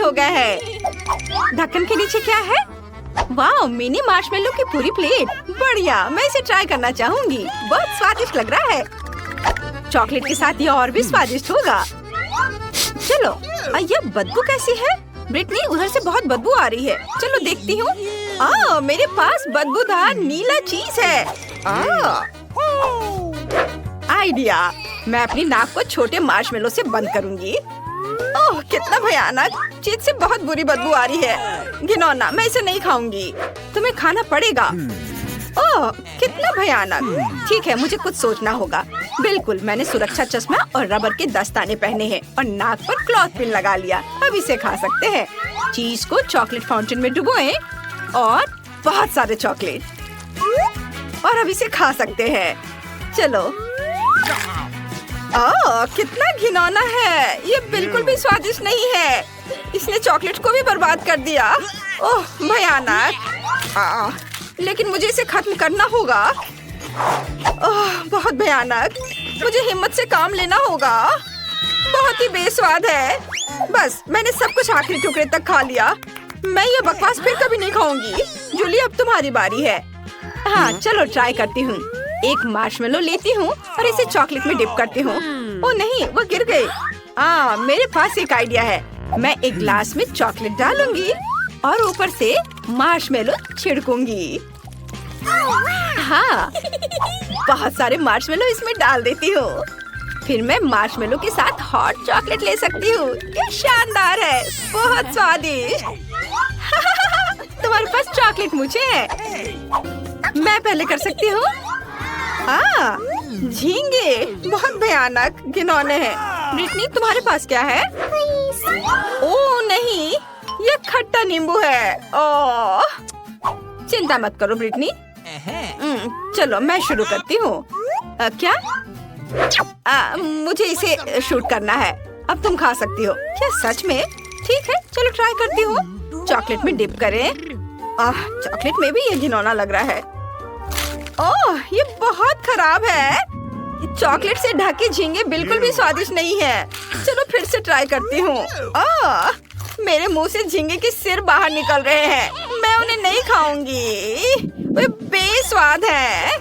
हो गया है। ढक्कन के नीचे क्या है? वाह, मिनी मार्शमेलो की पूरी प्लेट। बढ़िया, मैं इसे ट्राई करना चाहूंगी। बहुत स्वादिष्ट लग रहा है। चॉकलेट के साथ ये और भी स्वादिष्ट होगा। चलो, यह बदबू कैसी है? ब्रिटनी, उधर से बहुत बदबू आ रही है। चलो देखती हूँ। मेरे पास बदबूदार नीला चीज है। आइडिया, मैं अपनी नाक को छोटे मार्शमेलो से बंद करूंगी। ओह, कितना भयानक! चीज से बहुत बुरी बदबू आ रही है। घिनौना, मैं इसे नहीं खाऊंगी। तुम्हें खाना पड़ेगा। ओह, कितना भयानक! ठीक है, मुझे कुछ सोचना होगा। बिल्कुल, मैंने सुरक्षा चश्मा और रबर के दस्ताने पहने हैं और नाक पर क्लॉथ पिन लगा लिया। अब इसे खा सकते हैं। चीज को चॉकलेट फाउंटेन में डुबोएं और बहुत सारे चॉकलेट, और अब इसे खा सकते हैं। चलो। कितना घिनौना है! ये बिल्कुल भी स्वादिष्ट नहीं है। इसने चॉकलेट को भी बर्बाद कर दिया। ओह, भयानक! लेकिन मुझे इसे खत्म करना होगा। ओह, बहुत भयानक! मुझे हिम्मत से काम लेना होगा। बहुत ही बेस्वाद है। बस, मैंने सब कुछ आखिरी टुकड़े तक खा लिया। मैं ये बकवास फिर कभी नहीं खाऊंगी। जूली, अब तुम्हारी बारी है। हाँ, चलो ट्राई करती हूँ। एक मार्शमेलो लेती हूँ और इसे चॉकलेट में डिप करती हूँ। ओह नहीं, वो गिर गई। मेरे पास एक आइडिया है। मैं एक ग्लास में चॉकलेट डालूंगी और ऊपर से मार्शमेलो छिड़कूंगी। हाँ, बहुत सारे मार्शमेलो इसमें डाल देती हूँ। फिर मैं मार्शमेलो के साथ हॉट चॉकलेट ले सकती हूँ। ये शानदार है, बहुत स्वादिष्ट। तुम्हारे पास चॉकलेट मुझे है। मैं पहले कर सकती हूँ। झींगे बहुत भयानक घिनौने हैं। ब्रिटनी, तुम्हारे पास क्या है? ओह नहीं, ये खट्टा नींबू है। ओह, चिंता मत करो ब्रिटनी। चलो, मैं शुरू करती हूँ। क्या? मुझे इसे शूट करना है। अब तुम खा सकती हो। क्या सच में? ठीक है, चलो ट्राई करती हूँ। चॉकलेट में डिप करें। चॉकलेट में भी ये घिनौना लग रहा है। ओह, ये बहुत खराब है। चॉकलेट से ढके झींगे बिल्कुल भी स्वादिष्ट नहीं है। चलो फिर से ट्राई करती हूँ। मेरे मुंह से झींगे के सिर बाहर निकल रहे हैं। मैं उन्हें नहीं खाऊंगी। वे बेस्वाद है।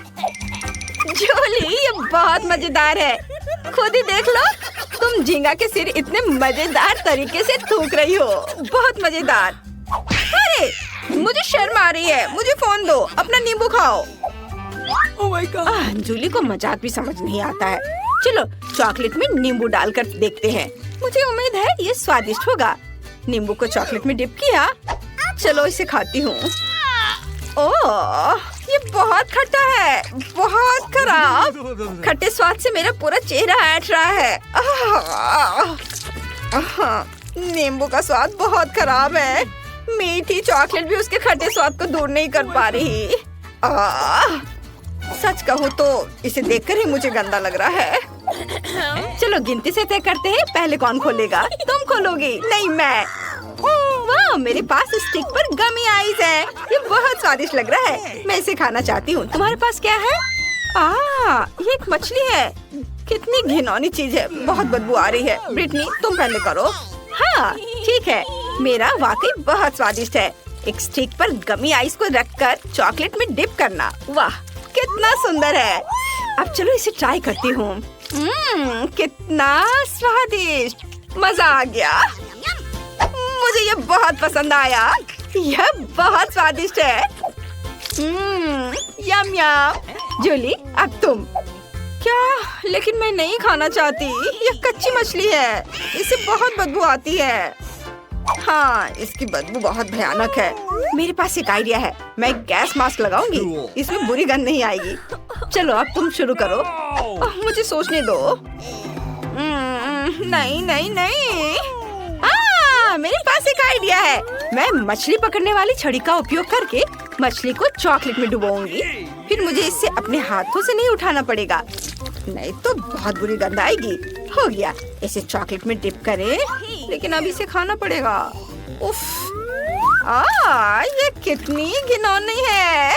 जूली, ये बहुत मजेदार है। खुद ही देख लो, तुम झींगा के सिर इतने मजेदार तरीके से थूक रही हो। बहुत मजेदार। अरे, मुझे शर्म आ रही है। मुझे फोन दो, अपना नींबू खाओ। Oh my God! जूली को मजाक भी समझ नहीं आता है। चलो, चॉकलेट में नींबू डालकर देखते हैं। मुझे उम्मीद है ये स्वादिष्ट होगा। नींबू को चॉकलेट में डिप किया। चलो, इसे खाती हूँ। ओह, ये बहुत खट्टा है, बहुत खराब। खट्टे स्वाद से मेरा पूरा चेहरा ऐंठ रहा है। नींबू का स्वाद बहुत खराब है। मीठी चॉकलेट भी उसके खट्टे स्वाद को दूर नहीं कर पा रही। सच कहूँ तो इसे देखकर ही मुझे गंदा लग रहा है। चलो, गिनती से तय करते हैं। पहले कौन खोलेगा? तुम खोलोगी? नहीं, मैं। वाह, मेरे पास स्टिक पर गमी आइस है। ये बहुत स्वादिष्ट लग रहा है। मैं इसे खाना चाहती हूँ। तुम्हारे पास क्या है? ये एक मछली है। कितनी घिनौनी चीज है। बहुत बदबू आ रही है। ब्रिटनी, तुम पहले करो। हाँ, ठीक है। मेरा वाकई बहुत स्वादिष्ट है। एक स्टिक पर गमी आइस को रखकर चॉकलेट में डिप करना। वाह, कितना सुंदर है। अब चलो इसे ट्राई करती हूँ। कितना स्वादिष्ट! मजा आ गया। मुझे ये बहुत पसंद आया। यह बहुत स्वादिष्ट है। यम यम। जूली, अब तुम। क्या? लेकिन मैं नहीं खाना चाहती। यह कच्ची मछली है। इससे बहुत बदबू आती है। हाँ, इसकी बदबू बहुत भयानक है। मेरे पास एक आइडिया है। मैं गैस मास्क लगाऊंगी। इसमें बुरी गंध नहीं आएगी। चलो, अब तुम शुरू करो। मुझे सोचने दो। नहीं नहीं नहीं। मेरे पास एक आइडिया है। मैं मछली पकड़ने वाली छड़ी का उपयोग करके मछली को चॉकलेट में डुबोऊंगी। फिर मुझे इसे अपने हाथों से नहीं उठाना पड़ेगा, नहीं तो बहुत बुरी गंध आएगी। हो गया, इसे चॉकलेट में डिप करें, लेकिन अब इसे खाना पड़ेगा। उफ, ये कितनी घिनौनी है।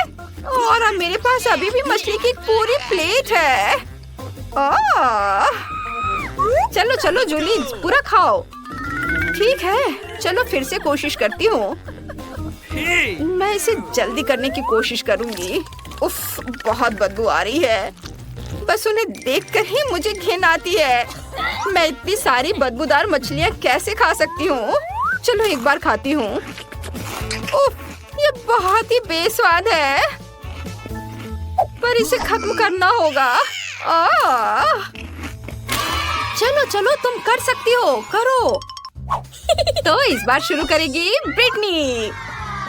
और अब मेरे पास अभी भी मछली की पूरी प्लेट है। चलो चलो जूली, पूरा खाओ। ठीक है, चलो फिर से कोशिश करती हूँ। मैं इसे जल्दी करने की कोशिश करूंगी। उफ, बहुत बदबू आ रही है। बस उन्हें देखकर ही मुझे घिन आती है। मैं इतनी सारी बदबूदार मछलियाँ कैसे खा सकती हूँ? चलो एक बार खाती हूँ। उफ, ये बहुत ही बेस्वाद है, पर इसे खत्म करना होगा। चलो चलो, तुम कर सकती हो, करो। तो इस बार शुरू करेगी ब्रिटनी।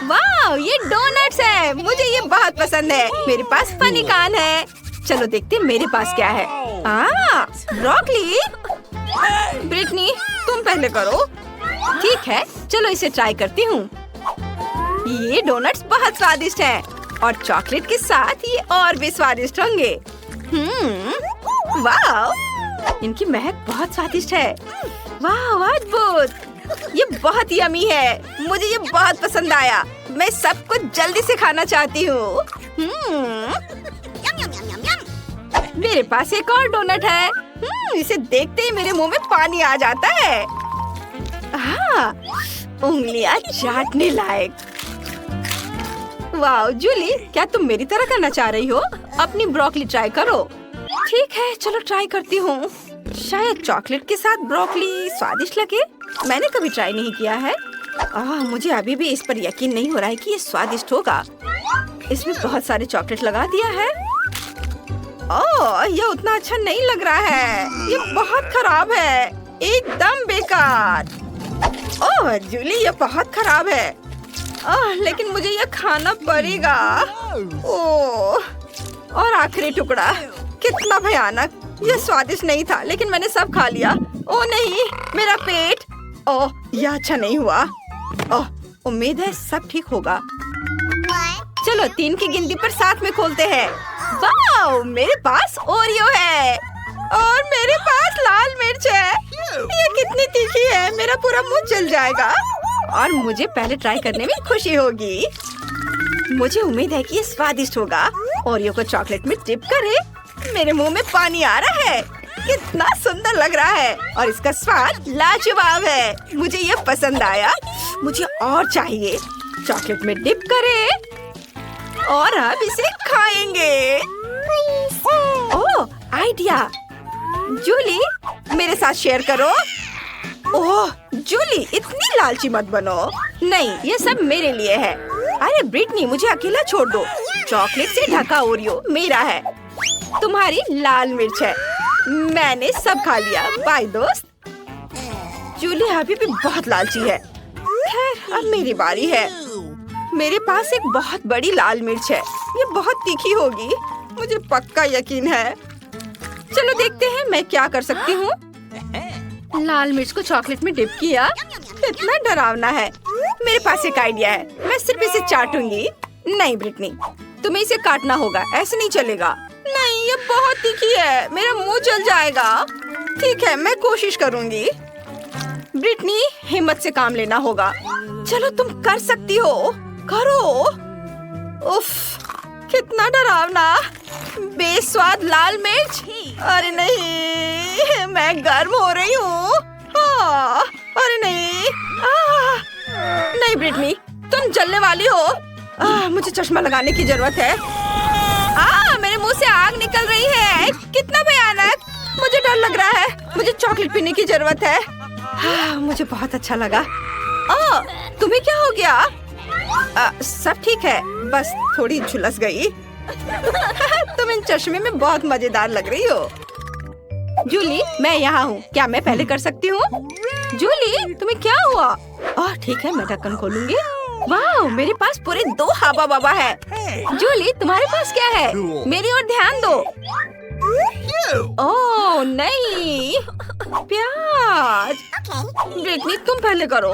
वाह, ये डोनट्स है, मुझे ये बहुत पसंद है। मेरे पास फनी कान है। चलो देखते हैं मेरे पास क्या है। ब्रोकली। ब्रिटनी, तुम पहले करो। ठीक है, चलो इसे ट्राई करती हूँ। ये डोनट्स बहुत स्वादिष्ट हैं और चॉकलेट के साथ ये और भी स्वादिष्ट होंगे। वाह, इनकी महक बहुत स्वादिष्ट है। वाह, अद्भुत, ये बहुत यम्मी है। मुझे ये बहुत पसंद आया। मैं सबको जल्दी से खाना चाहती हूँ। मेरे पास एक और डोनट है। इसे देखते ही मेरे मुंह में पानी आ जाता है। उंगलियां चाटने लायक। वाह जूली, क्या तुम मेरी तरह करना चाह रही हो? अपनी ब्रोकली ट्राई करो। ठीक है, चलो ट्राई करती हूँ। शायद चॉकलेट के साथ ब्रोकली स्वादिष्ट लगे। मैंने कभी ट्राई नहीं किया है। मुझे अभी भी इस पर यकीन नहीं हो रहा है कि ये स्वादिष्ट होगा। इसमें बहुत सारे चॉकलेट लगा दिया है। ये उतना अच्छा नहीं लग रहा है। ये बहुत खराब है, एकदम बेकार। जूली, ये बहुत खराब है। लेकिन मुझे ये खाना पड़ेगा। और आखिरी टुकड़ा, कितना भयानक। ये स्वादिष्ट नहीं था, लेकिन मैंने सब खा लिया। ओ नहीं, मेरा पेट। यह अच्छा नहीं हुआ। उम्मीद है सब ठीक होगा। चलो 3 की गिनती पर साथ में खोलते हैं। वाह, मेरे पास ओरियो है और मेरे पास लाल मिर्च है। ये कितनी तीखी है, मेरा पूरा मुंह जल जाएगा। और मुझे पहले ट्राई करने में खुशी होगी। मुझे उम्मीद है कि ये स्वादिष्ट होगा। ओरियो को चॉकलेट में डिप करे। मेरे मुंह में पानी आ रहा है। कितना सुंदर लग रहा है और इसका स्वाद लाजवाब है। मुझे ये पसंद आया। मुझे और चाहिए। चॉकलेट में डिप करें और अब इसे खाएंगे। आइडिया। जूली, मेरे साथ शेयर करो। जूली, इतनी लालची मत बनो। नहीं, ये सब मेरे लिए है। अरे ब्रिटनी, मुझे अकेला छोड़ दो। चॉकलेट से ढका ओरियो मेरा है, तुम्हारी लाल मिर्च है। मैंने सब खा लिया। बाय दोस्त। जूली अभी भी बहुत लालची है। खैर, अब मेरी बारी है। मेरे पास एक बहुत बड़ी लाल मिर्च है। ये बहुत तीखी होगी, मुझे पक्का यकीन है। चलो देखते हैं मैं क्या कर सकती हूँ। लाल मिर्च को चॉकलेट में डिप किया। कितना डरावना है। मेरे पास एक आइडिया है। मैं सिर्फ इसे चाटूंगी। नहीं ब्रिटनी, तुम्हें इसे काटना होगा, ऐसे नहीं चलेगा। नहीं, ये बहुत तीखी है, मेरा मुंह जल जाएगा। ठीक है, मैं कोशिश करूंगी। ब्रिटनी, हिम्मत से काम लेना होगा। चलो तुम कर सकती हो, करो। उफ, कितना डरावना, बेस्वाद लाल मिर्च। अरे नहीं, मैं गर्म हो रही हूँ। अरे नहीं, नहीं ब्रिटनी, तुम जलने वाली हो। मुझे चश्मा लगाने की जरूरत है। मेरे मुंह से आग निकल रही है। कितना भयानक, मुझे डर लग रहा है। मुझे चॉकलेट पीने की जरूरत है। मुझे बहुत अच्छा लगा। तुम्हें क्या हो गया? सब ठीक है, बस थोड़ी झुलस गई। तुम इन चश्मे में बहुत मजेदार लग रही हो। जूली, मैं यहाँ हूँ, क्या मैं पहले कर सकती हूँ? जूली, तुम्हें क्या हुआ? ठीक है, मैं ढक्कन खोलूंगी। वाह, मेरे पास पूरे 2 हवा बाबा है। जूली, तुम्हारे पास क्या है? मेरी ओर ध्यान दो। ओह नहीं, प्याज। ब्रिटनी, तुम पहले करो,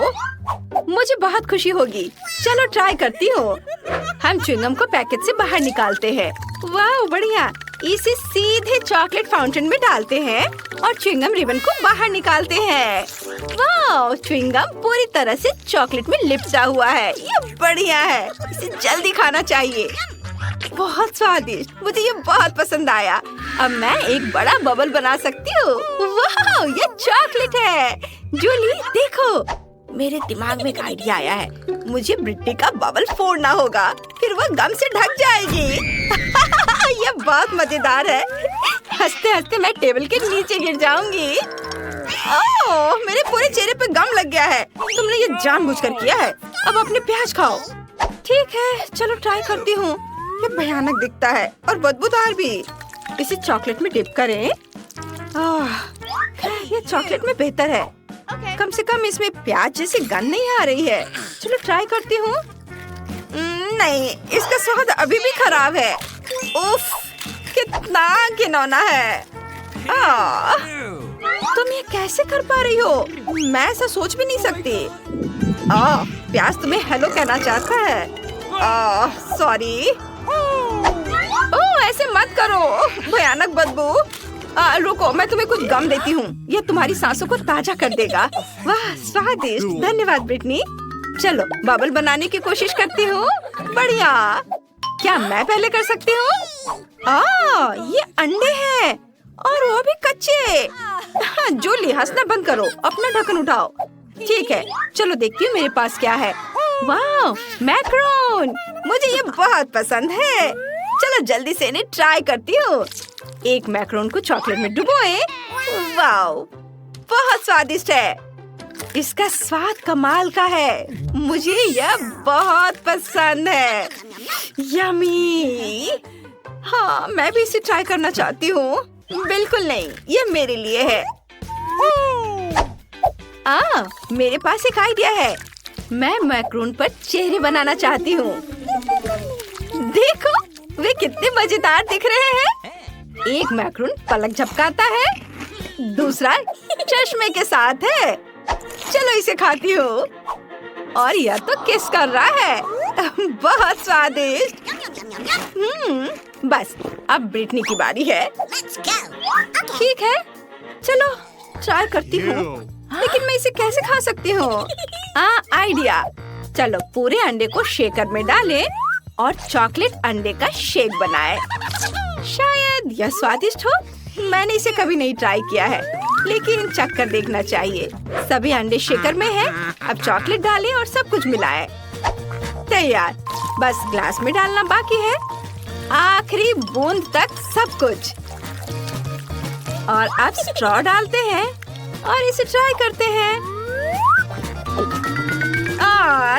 मुझे बहुत खुशी होगी। चलो ट्राई करती हूँ। हम च्युइंगम को पैकेट से बाहर निकालते हैं। वाह बढ़िया। इसे सीधे चॉकलेट फाउंटेन में डालते हैं और च्युइंगम रिबन को बाहर निकालते हैं। वाह, च्युइंगम पूरी तरह से चॉकलेट में लिपटा हुआ है। ये बढ़िया है, इसे जल्दी खाना चाहिए। बहुत स्वादिष्ट, मुझे ये बहुत पसंद आया। अब मैं एक बड़ा बबल बना सकती हूँ। वाह, ये चॉकलेट है। जूली देखो, मेरे दिमाग में एक आइडिया आया है। मुझे ब्रिटनी का बबल फोड़ना होगा, फिर वो गम से ढक जाएगी। ये बहुत मजेदार है। हंसते हंसते मैं टेबल के नीचे गिर जाऊंगी। ओह, मेरे पूरे चेहरे पे गम लग गया है। तुमने ये जानबूझकर किया है। अब अपने प्याज खाओ। ठीक है, चलो ट्राई करती हूँ। ये भयानक दिखता है और बदबूदार भी। इसे चॉकलेट में डिप करें। ये चॉकलेट में बेहतर है। कम से कम इसमें प्याज जैसी गंध नहीं आ रही है। चलो ट्राई करती हूँ। नहीं, इसका स्वाद अभी भी खराब है। उफ, कितना घिनौना है। तुम ये कैसे कर पा रही हो? मैं ऐसा सोच भी नहीं सकती। प्याज तुम्हें हेलो कहना चाहता है। सॉरी। ऐसे मत करो, भयानक बदबू। रुको, मैं तुम्हें कुछ गम देती हूँ। यह तुम्हारी सांसों को ताजा कर देगा। वाह, स्वादिष्ट। धन्यवाद ब्रिटनी। चलो बबल बनाने की कोशिश करती हूँ। बढ़िया। क्या मैं पहले कर सकती हूँ? ये अंडे हैं और वो भी कच्चे। जूली, हंसना बंद करो, अपना ढक्कन उठाओ। ठीक है, चलो देखती हूँ मेरे पास क्या है। वाह, मैक्रोन। मुझे ये बहुत पसंद है। चलो जल्दी से इन्हें ट्राई करती हूँ। एक मैक्रोन को चॉकलेट में डुबोए। वाह, बहुत स्वादिष्ट है। इसका स्वाद कमाल का है। मुझे यह बहुत पसंद है। यम्मी। हाँ, मैं भी इसे ट्राई करना चाहती हूँ। बिल्कुल नहीं, ये मेरे लिए है। मेरे पास एक आइडिया है। मैं मैक्रोन पर चेहरे बनाना चाहती हूँ। देखो, वे कितने मजेदार दिख रहे हैं। एक मैक्रोन पलक झपकाता है, दूसरा चश्मे के साथ है। चलो इसे खाती हूँ। और यह तो किस कर रहा है। बहुत स्वादिष्ट। बस अब ब्रिटनी की बारी है। ठीक है, चलो ट्राई करती हूँ। लेकिन मैं इसे कैसे खा सकती हूँ? आइडिया। चलो पूरे अंडे को शेकर में डालें और चॉकलेट अंडे का शेक बनाएं। शायद यह स्वादिष्ट हो। मैंने इसे कभी नहीं ट्राई किया है, लेकिन चख कर देखना चाहिए। सभी अंडे शेकर में हैं। अब चॉकलेट डालें और सब कुछ मिलाएं। तैयार। बस ग्लास में डालना बाकी है। आखिरी बूंद तक सब कुछ। और अब स्ट्रॉ डालते हैं और इसे ट्राई करते हैं।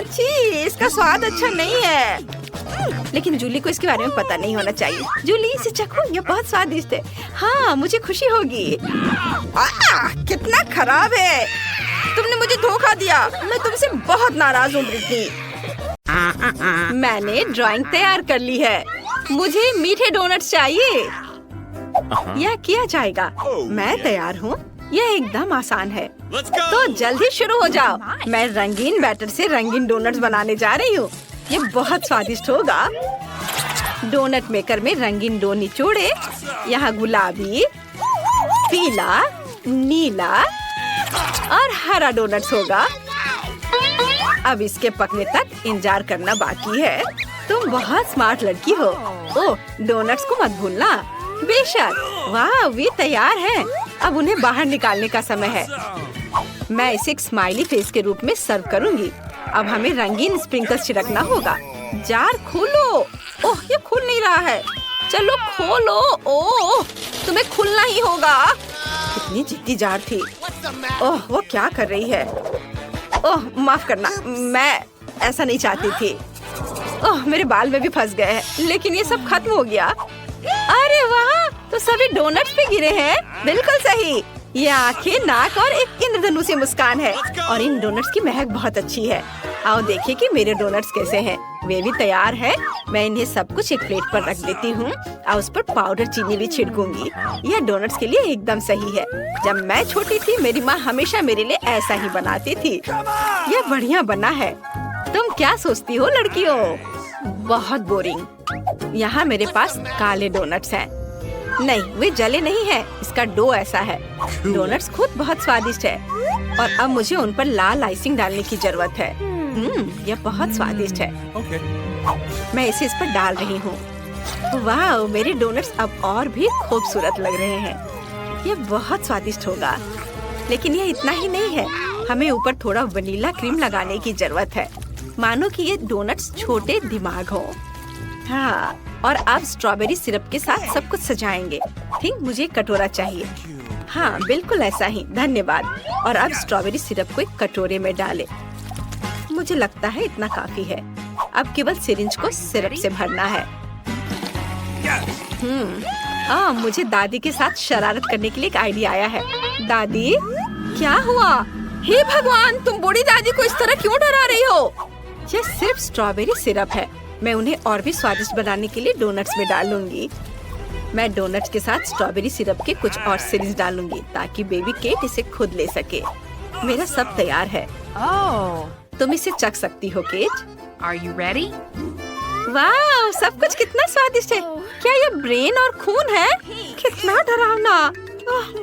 छी, इसका स्वाद अच्छा नहीं है। लेकिन जूली को इसके बारे में पता नहीं होना चाहिए। जूली, इसे चखो, ये बहुत स्वादिष्ट है। हाँ, मुझे खुशी होगी। कितना खराब है। तुमने मुझे धोखा दिया। मैं तुमसे बहुत नाराज हूँ ब्रिटनी। मैंने ड्राइंग तैयार कर ली है। मुझे मीठे डोनट्स चाहिए। यह किया जाएगा। मैं तैयार हूँ। यह एकदम आसान है। तो जल्दी शुरू हो जाओ। मैं रंगीन बैटर से रंगीन डोनट्स बनाने जा रही हूँ। ये बहुत स्वादिष्ट होगा। डोनट मेकर में रंगीन डो निचोड़े। यहाँ गुलाबी, पीला, नीला और हरा डोनट्स होगा। अब इसके पकने तक इंतजार करना बाकी है। तुम बहुत स्मार्ट लड़की हो। ओह, डोनट्स को मत भूलना। बेशक। वाह, वे तैयार हैं। अब उन्हें बाहर निकालने का समय है। मैं इसे एक स्माइली फेस के रूप में सर्व करूंगी। अब हमें रंगीन स्प्रिंकल्स छिड़कना होगा। जार खोलो। ओह, ये खुल नहीं रहा है। चलो खोलो। ओह, तुम्हें खुलना ही होगा। कितनी जिद्दी जार थी। ओह, वो क्या कर रही है? ओह, माफ करना, मैं ऐसा नहीं चाहती थी। ओह, मेरे बाल में भी फंस गए हैं। लेकिन ये सब खत्म हो गया। अरे वाह, तो सभी डोनट्स पे गिरे हैं। बिल्कुल सही। ये आंखें, नाक और एक इंद्रधनुषी मुस्कान है। और इन डोनट्स की महक बहुत अच्छी है। आओ देखिए कि मेरे डोनट्स कैसे हैं। वे भी तैयार है। मैं इन्हें सब कुछ एक प्लेट पर रख देती हूँ और उस पर पाउडर चीनी भी छिड़कूंगी। यह डोनट्स के लिए एकदम सही है। जब मैं छोटी थी, मेरी माँ हमेशा मेरे लिए ऐसा ही बनाती थी। यह बढ़िया बना है। तुम क्या सोचती हो लड़कियों? बहुत बोरिंग। यहाँ मेरे पास काले डोनट्स हैं। नहीं, वे जले नहीं हैं। इसका डो ऐसा है। डोनट्स खुद बहुत स्वादिष्ट है। और अब मुझे उन पर लाल आइसिंग डालने की जरूरत है। यह बहुत स्वादिष्ट है। मैं इसे इस पर डाल रही हूँ। वाह, मेरे डोनट्स अब और भी खूबसूरत लग रहे हैं। यह बहुत स्वादिष्ट होगा। लेकिन यह इतना ही नहीं है। हमें ऊपर थोड़ा वनीला क्रीम लगाने की जरूरत है, मानो कि ये डोनट्स छोटे दिमाग हो। हाँ, और अब स्ट्रॉबेरी सिरप के साथ सब कुछ सजाएंगे। थिंक मुझे एक कटोरा चाहिए। हाँ, बिल्कुल ऐसा ही, धन्यवाद। और अब स्ट्रॉबेरी सिरप को एक कटोरे में डालें। मुझे लगता है इतना काफी है। अब केवल सिरिंज को सिरप से भरना है। मुझे दादी के साथ शरारत करने के लिए एक आइडिया आया है। दादी, क्या हुआ? हे भगवान, तुम बूढ़ी दादी को इस तरह क्यों डरा रही हो? यह सिर्फ स्ट्रॉबेरी सिरप है। मैं उन्हें और भी स्वादिष्ट बनाने के लिए डोनट्स में डालूंगी। मैं डोनट्स के साथ स्ट्रॉबेरी सिरप के कुछ और सिरिंज डालूंगी ताकि बेबी केट इसे खुद ले सके। मेरा सब तैयार है। तुम इसे चख सकती हो, केट। Are you ready? वाह, सब कुछ कितना स्वादिष्ट है। क्या ये ब्रेन और खून है? कितना डरावना।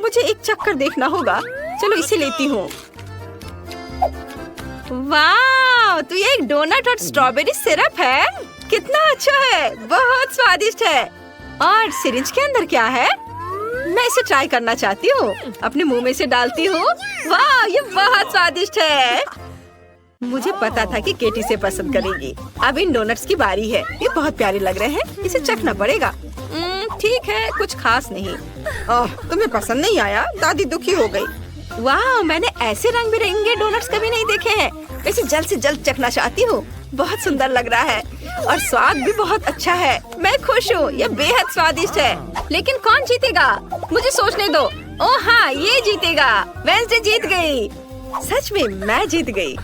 मुझे एक चक्कर देखना होगा। चलो इसे लेती हूँ। वाह, तो ये एक डोनट और स्ट्रॉबेरी सिरप है। कितना अच्छा है, बहुत स्वादिष्ट है। और सिरिंज के अंदर क्या है? मैं इसे ट्राई करना चाहती हूँ। अपने मुंह में से डालती हूँ। वाह, ये बहुत स्वादिष्ट है। मुझे पता था कि केटी इसे पसंद करेगी। अब इन डोनट्स की बारी है। ये बहुत प्यारे लग रहे हैं, इसे चखना पड़ेगा। ठीक है, कुछ खास नहीं। तुम्हें पसंद नहीं आया? दादी दुखी हो गई। वाह, मैंने ऐसे रंग बिरंगे डोनट्स कभी नहीं देखे हैं। मैं इसे जल्द से जल्द चखना चाहती हूँ। बहुत सुंदर लग रहा है और स्वाद भी बहुत अच्छा है। मैं खुश हूँ, ये बेहद स्वादिष्ट है। लेकिन कौन जीतेगा? मुझे सोचने दो। ओह हाँ, ये जीतेगा। वेंसडे जीत गई। सच में मैं जीत गई।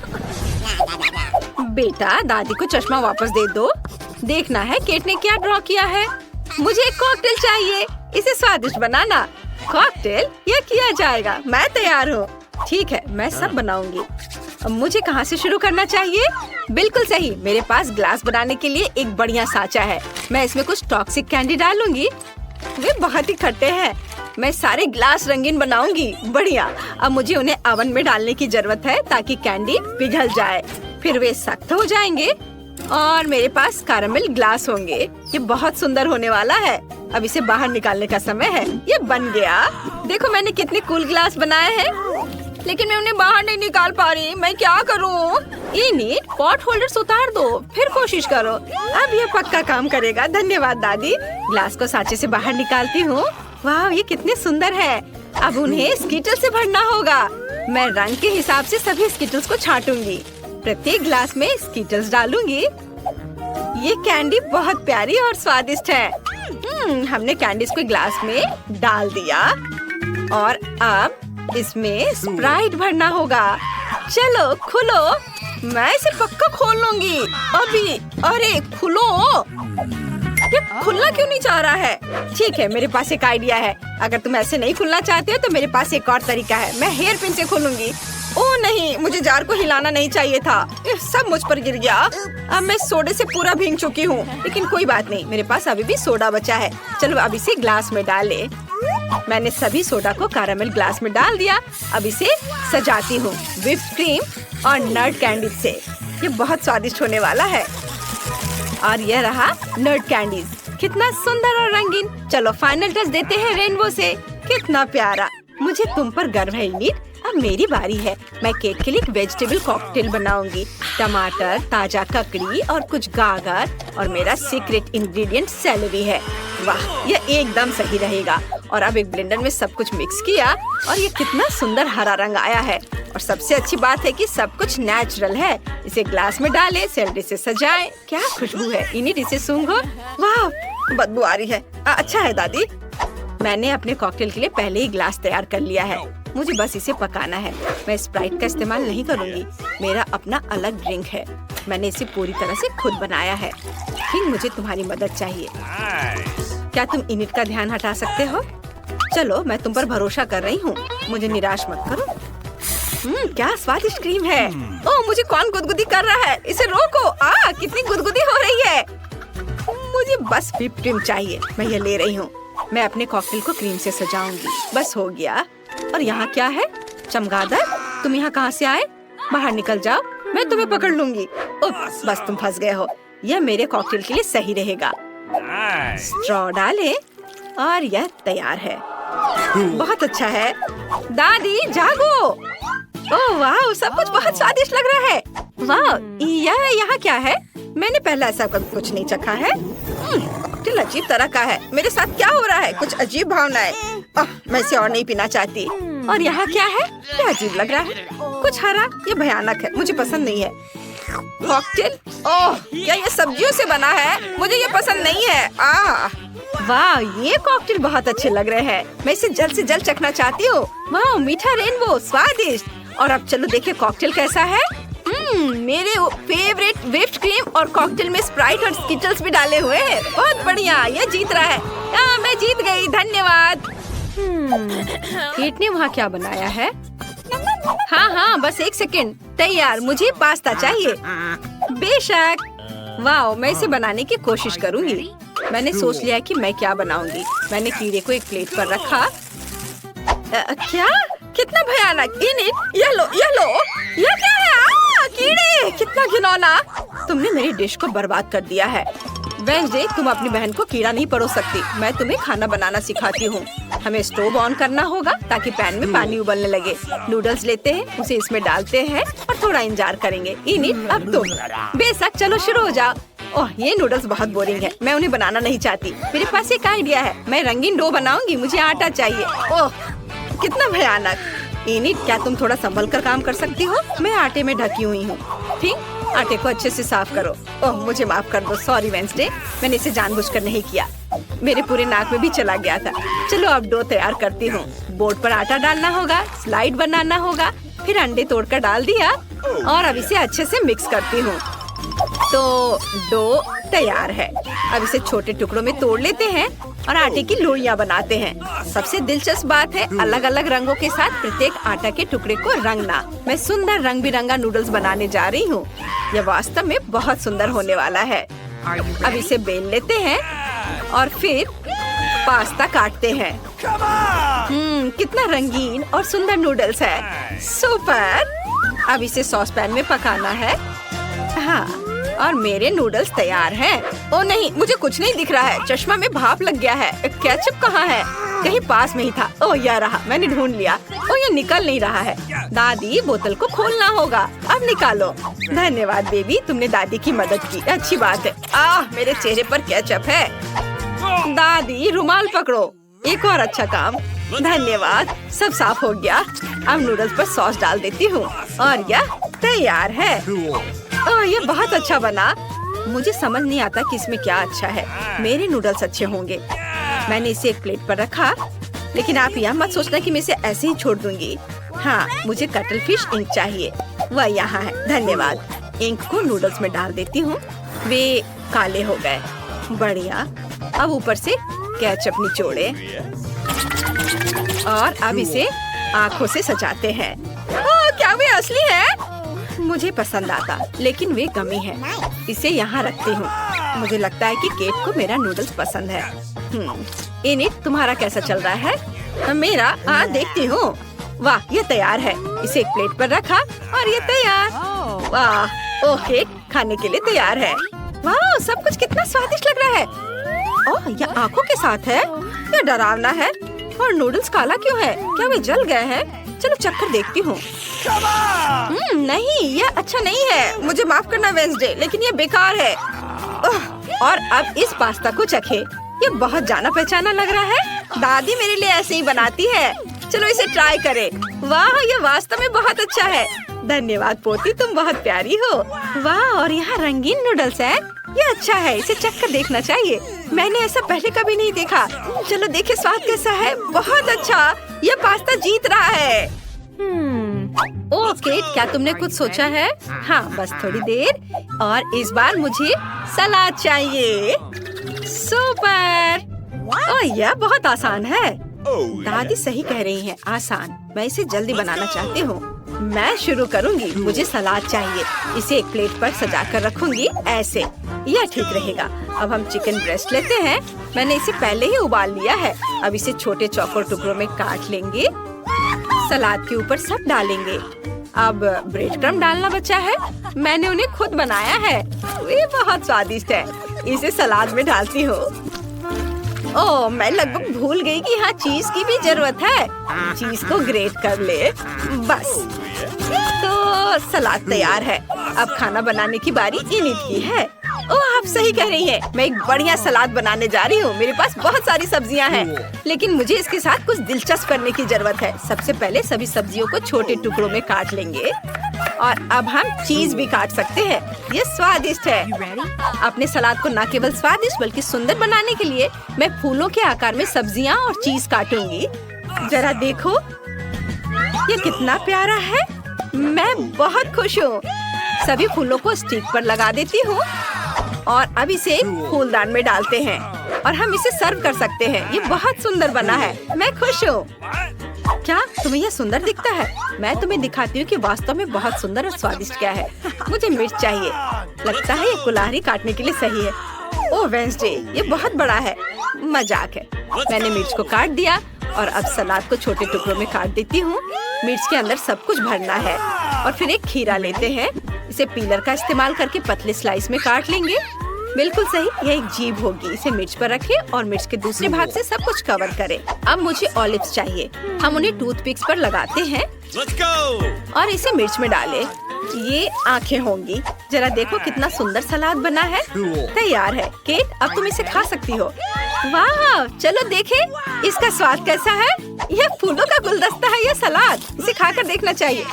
बेटा, दादी को चश्मा वापस दे दो। देखना है केट ने क्या ड्रॉ किया है। मुझे एक कॉकटेल चाहिए, इसे स्वादिष्ट बनाना। कॉकटेल? यह किया जाएगा, मैं तैयार हूँ। ठीक है, मैं सब बनाऊंगी। अब मुझे कहाँ से शुरू करना चाहिए? बिल्कुल सही, मेरे पास ग्लास बनाने के लिए एक बढ़िया साँचा है। मैं इसमें कुछ टॉक्सिक कैंडी डालूंगी। वे बहुत ही खट्टे हैं। मैं सारे ग्लास रंगीन बनाऊंगी। बढ़िया। अब मुझे उन्हें ओवन में डालने की जरूरत है ताकि कैंडी पिघल जाए, फिर वे सख्त हो जाएंगे और मेरे पास कैरेमल ग्लास होंगे। ये बहुत सुंदर होने वाला है। अब इसे बाहर निकालने का समय है। ये बन गया। देखो मैंने कितने कूल ग्लास बनाए हैं, लेकिन मैं उन्हें बाहर नहीं निकाल पा रही। मैं क्या करूं? इनिट, पॉट होल्डर्स उतार दो, फिर कोशिश करो। अब ये पक्का काम करेगा। धन्यवाद दादी। ग्लास को सांचे से बाहर निकालती हूँ। वाह, ये कितने सुंदर है। अब उन्हें स्कीटल से भरना होगा। मैं रंग के हिसाब से सभी स्कीटल्स को छांटूंगी। प्रत्येक ग्लास में स्कीटल्स डालूंगी। ये कैंडी बहुत प्यारी और स्वादिष्ट है। हमने कैंडीज को ग्लास में डाल दिया और अब इसमें स्प्राइट भरना होगा। चलो खुलो, मैं इसे पक्का खोल लूंगी अभी। अरे खुलो, ये खुलना क्यों नहीं चाह रहा है? ठीक है, मेरे पास एक आइडिया है। अगर तुम ऐसे नहीं खुलना चाहते हो तो मेरे पास एक और तरीका है। मैं हेयर पिन से खोलूंगी। ओह नहीं, मुझे जार को हिलाना नहीं चाहिए था। ये सब मुझ पर गिर गया। अब मैं सोडे से पूरा भीग चुकी हूँ, लेकिन कोई बात नहीं, मेरे पास अभी भी सोडा बचा है। चलो अब इसे ग्लास में डाले। मैंने सभी सोडा को कैरेमल ग्लास में डाल दिया। अब इसे सजाती हूँ व्हिप्ड क्रीम और नट कैंडी से। ये बहुत स्वादिष्ट होने वाला है। और यह रहा नट कैंडीज, कितना सुंदर और रंगीन। चलो फाइनल टच देते हैं रेनबो से। कितना प्यारा। मुझे तुम पर गर्व है इनिट। अब मेरी बारी है। मैं केक के लिए एक वेजिटेबल कॉकटेल बनाऊंगी। टमाटर, ताजा ककड़ी और कुछ गाजर और मेरा सीक्रेट इंग्रेडिएंट सेलेरी है। वाह, यह एकदम सही रहेगा। और अब एक ब्लेंडर में सब कुछ मिक्स किया और ये कितना सुंदर हरा रंग आया है। और सबसे अच्छी बात है कि सब कुछ नेचुरल है। इसे ग्लास में डालें, सेलेरी से सजाएं। क्या खुशबू है। इनिट, इसे सूंघो। वाह, बदबू आ रही है। अच्छा है दादी। मैंने अपने कॉकटेल के लिए पहले ही ग्लास तैयार कर लिया है। मुझे बस इसे पकाना है। मैं स्प्राइट का इस्तेमाल नहीं करूंगी। मेरा अपना अलग ड्रिंक है। मैंने इसे पूरी तरह से खुद बनाया है। लेकिन मुझे तुम्हारी मदद चाहिए। क्या तुम इनिट का ध्यान हटा सकते हो? चलो, मैं तुम पर भरोसा कर रही हूँ। मुझे निराश मत करो। क्या स्वादिष्ट क्रीम है। ओह, मुझे कौन गुदगुदी कर रहा है? इसे रोको। कितनी गुदगुदी हो रही है। मुझे बस व्हिप्ड क्रीम चाहिए। मैं ये ले रही हूँ। मैं अपने कॉकटेल को क्रीम से सजाऊंगी। बस हो गया। और यहाँ क्या है? चमगादड़, तुम यहाँ कहाँ से आए? बाहर निकल जाओ, मैं तुम्हें पकड़ लूंगी। बस तुम फंस गए हो। यह मेरे कॉकटेल के लिए सही रहेगा। स्ट्रॉ डालें और यह तैयार है। बहुत अच्छा है। दादी जागो। ओह वाह, सब कुछ बहुत स्वादिष्ट लग रहा है। वाह, यह यहाँ क्या है? मैंने पहले ऐसा कभी कुछ नहीं चखा है। कॉकटेल अजीब तरह का है। मेरे साथ क्या हो रहा है? कुछ अजीब भावनाएं। मैं इसे और नहीं पीना चाहती। और यहाँ क्या है? क्या अजीब लग रहा है, कुछ हरा। ये भयानक है, मुझे पसंद नहीं है। कॉकटेल, ओह क्या ये सब्जियों से बना है? मुझे ये पसंद नहीं है। वाह, ये कॉकटेल बहुत अच्छे लग रहे हैं। मैं इसे जल्द से जल्द चखना चाहती हूँ। वाह, मीठा रेनबो, स्वादिष्ट। और अब चलो देखें कॉकटेल कैसा है। मेरे फेवरेट व्हिप्ड क्रीम और कॉकटेल में स्प्राइट और स्किटल्स भी डाले हुए हैं। बहुत बढ़िया, ये जीत रहा है। मैं जीत गई, धन्यवाद। केट ने वहाँ क्या बनाया है? हाँ, बस एक सेकंड। तैयार, मुझे पास्ता चाहिए। बेशक। वाह, मैं इसे बनाने की कोशिश करूंगी। मैंने सोच लिया कि मैं क्या बनाऊंगी। मैंने कीड़े को एक प्लेट पर रखा। क्या? कितना भयानक। ये लो। यह क्या है? कीड़े, कितना घिनौना। तुमने मेरी डिश को बर्बाद कर दिया है। वेंसडे, तुम अपनी बहन को कीड़ा नहीं परोस सकती। मैं तुम्हें खाना बनाना सिखाती हूँ। हमें स्टोव ऑन करना होगा ताकि पैन में पानी उबलने लगे। नूडल्स लेते हैं, उसे इसमें डालते हैं और थोड़ा इंतजार करेंगे। इनिट, अब तुम। बेशक, चलो शुरू हो जाओ। ओह, ये नूडल्स बहुत बोरिंग है। मैं उन्हें बनाना नहीं चाहती। मेरे पास एक आइडिया है। मैं रंगीन डो बनाऊंगी। मुझे आटा चाहिए। ओह, कितना भयानक। इनिट, क्या तुम थोड़ा संभल कर काम कर सकती हो? मैं आटे में ढकी हुई हूँ। ठीक, आटे को अच्छे से साफ करो। ओह, मुझे माफ कर दो। सॉरी वेंसडे, मैंने इसे जानबूझकर नहीं किया। मेरे पूरे नाक में भी चला गया था। चलो अब डो तैयार करती हूँ। बोर्ड पर आटा डालना होगा, स्लाइड बनाना होगा, फिर अंडे तोड़कर डाल दिया और अब इसे अच्छे से मिक्स करती हूँ। तो डो तैयार है। अब इसे छोटे टुकड़ों में तोड़ लेते हैं और आटे की लोइयां बनाते हैं। सबसे दिलचस्प बात है अलग अलग रंगों के साथ प्रत्येक आटा के टुकड़े को रंगना। मैं सुंदर रंग बिरंगा नूडल्स बनाने जा रही हूँ। यह वास्तव में बहुत सुंदर होने वाला है। अब इसे बेल लेते हैं और फिर पास्ता काटते हैं। कितना रंगीन और सुंदर नूडल्स है। सुपर। अब इसे सॉस पैन में पकाना है। हाँ, और मेरे नूडल्स तैयार हैं। ओ नहीं, मुझे कुछ नहीं दिख रहा है। चश्मा में भाप लग गया है। केचप कहाँ है? कहीं पास में ही था। ओ, यह रहा, मैंने ढूंढ लिया। ओ, ये निकल नहीं रहा है। दादी, बोतल को खोलना होगा। अब निकालो। धन्यवाद बेबी, तुमने दादी की मदद की। अच्छी बात है। मेरे चेहरे पर केचप है। दादी, रुमाल पकड़ो। एक और अच्छा काम। धन्यवाद, सब साफ हो गया। अब नूडल्स पर सॉस डाल देती हूँ और यह तैयार है। ओह, ये बहुत अच्छा बना। मुझे समझ नहीं आता कि इसमें क्या अच्छा है। मेरे नूडल्स अच्छे होंगे। मैंने इसे एक प्लेट पर रखा, लेकिन आप यह मत सोचना कि मैं इसे ऐसे ही छोड़ दूंगी। हाँ, मुझे कटल फिश इंक चाहिए। वह यहाँ है। धन्यवाद। इंक को नूडल्स में डाल देती हूँ। वे काले हो गए। बढ़िया। अब ऊपर से केचप निचोड़े और अब इसे आँखों से सजाते हैं। ओह, क्या वे असली है? मुझे पसंद आता, लेकिन वे गमी है। इसे यहाँ रखती हूँ। मुझे लगता है कि केट को मेरा नूडल्स पसंद है। इनिट, तुम्हारा कैसा चल रहा है? मेरा? देखती हूँ। वाह, ये तैयार है। इसे एक प्लेट पर रखा और ये तैयार। वाह, ओह, केक खाने के लिए तैयार है। वाह, सब कुछ कितना स्वादिष्ट लग रहा है। ओह, यह आँखों के साथ है। यह डरावना है। और नूडल्स काला क्यों है? क्या वे जल गए हैं? चलो चखकर देखती हूँ। नहीं, यह अच्छा नहीं है। मुझे माफ करना वेंसडे, लेकिन ये बेकार है। और अब इस पास्ता को चखे। ये बहुत जाना पहचाना लग रहा है। दादी मेरे लिए ऐसे ही बनाती है। चलो इसे ट्राई करें। वाह, ये वास्तव में बहुत अच्छा है। धन्यवाद पोती, तुम बहुत प्यारी हो। वाह, और यहाँ रंगीन नूडल्स है। ये अच्छा है, इसे चखकर देखना चाहिए। मैंने ऐसा पहले कभी नहीं देखा। चलो देखे स्वाद कैसा है। बहुत अच्छा, यह पास्ता जीत रहा है। ओह केट, क्या तुमने कुछ सोचा है? हाँ, बस थोड़ी देर। और इस बार मुझे सलाद चाहिए। सुपर। ओह, यह बहुत आसान है। दादी सही कह रही हैं, आसान। मैं इसे जल्दी बनाना चाहती हूँ। मैं शुरू करूँगी। मुझे सलाद चाहिए। इसे एक प्लेट पर सजा कर रखूंगी ऐसे। यह ठीक रहेगा। अब हम चिकन ब्रेस्ट लेते हैं। मैंने इसे पहले ही उबाल लिया है। अब इसे छोटे चौकोर टुकड़ों में काट लेंगे। सलाद के ऊपर सब डालेंगे। अब ब्रेड क्रम्ब डालना बचा है। मैंने उन्हें खुद बनाया है। ये बहुत स्वादिष्ट है। इसे सलाद में डालती हूँ। ओह, मैं लगभग भूल गई कि यहाँ चीज की भी जरूरत है। चीज को ग्रेट कर ले। बस, तो सलाद तैयार है। अब खाना बनाने की बारी इनिट की है। ओह, आप सही कह रही हैं। मैं एक बढ़िया सलाद बनाने जा रही हूँ। मेरे पास बहुत सारी सब्जियाँ हैं, लेकिन मुझे इसके साथ कुछ दिलचस्प करने की जरूरत है। सबसे पहले सभी सब्जियों को छोटे टुकड़ों में काट लेंगे और अब हम चीज भी काट सकते हैं। ये स्वादिष्ट है। अपने सलाद को न केवल स्वादिष्ट बल्कि सुंदर बनाने के लिए मैं फूलों के आकार में सब्जियाँ और चीज काटूंगी। जरा देखो, ये कितना प्यारा है। मैं बहुत खुश हूँ। सभी फूलों को स्टिक पर लगा देती हूँ और अब इसे फूलदान में डालते हैं और हम इसे सर्व कर सकते हैं। ये बहुत सुंदर बना है। मैं खुश हूँ। क्या तुम्हें यह सुंदर दिखता है? मैं तुम्हें दिखाती हूँ कि वास्तव में बहुत सुंदर और स्वादिष्ट क्या है। मुझे मिर्च चाहिए। लगता है ये कुल्हाड़ी काटने के लिए सही है। ओह वेंसडे, ये बहुत बड़ा है। मजाक है। मैंने मिर्च को काट दिया और अब सलाद को छोटे टुकड़ों में काट देती हूँ। मिर्च के अंदर सब कुछ भरना है और फिर एक खीरा लेते हैं। इसे पीलर का इस्तेमाल करके पतले स्लाइस में काट लेंगे। बिल्कुल सही, यह एक जीभ होगी। इसे मिर्च पर रखें और मिर्च के दूसरे भाग से सब कुछ कवर करें। अब मुझे ऑलिव्स चाहिए। हम उन्हें टूथपिक्स पर लगाते हैं और इसे मिर्च में डालें। ये आंखें होंगी। जरा देखो कितना सुंदर सलाद बना है। तैयार है। केट, अब तुम इसे खा सकती हो। वाह, चलो देखें इसका स्वाद कैसा है। यह फूलों का गुलदस्ता है। यह सलाद, इसे खाकर देखना चाहिए।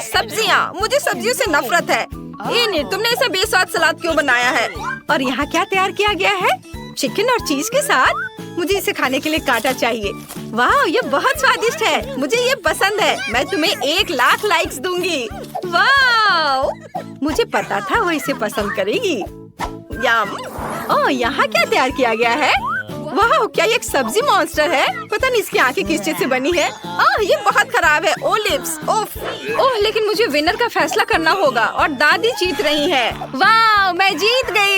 सब्जियाँ, मुझे सब्जियों से नफरत है। तुमने ऐसा बेस्वाद सलाद क्यों बनाया है? और यहाँ क्या तैयार किया गया है? चिकन और चीज के साथ। मुझे इसे खाने के लिए कांटा चाहिए। वाह, ये बहुत स्वादिष्ट है। मुझे ये पसंद है। मैं तुम्हें 1,00,000 लाइक्स दूंगी। वाह, मुझे पता था वो इसे पसंद करेगी। यम। ओह, यहाँ क्या तैयार किया गया है? वाह, क्या ये एक सब्जी मॉन्स्टर है? पता नहीं इसकी आंखें किस चीज से बनी है। ये बहुत खराब है। ओलिव्स, ओह, लेकिन मुझे विनर का फैसला करना होगा और दादी जीत रही है। वाह, मैं जीत गई।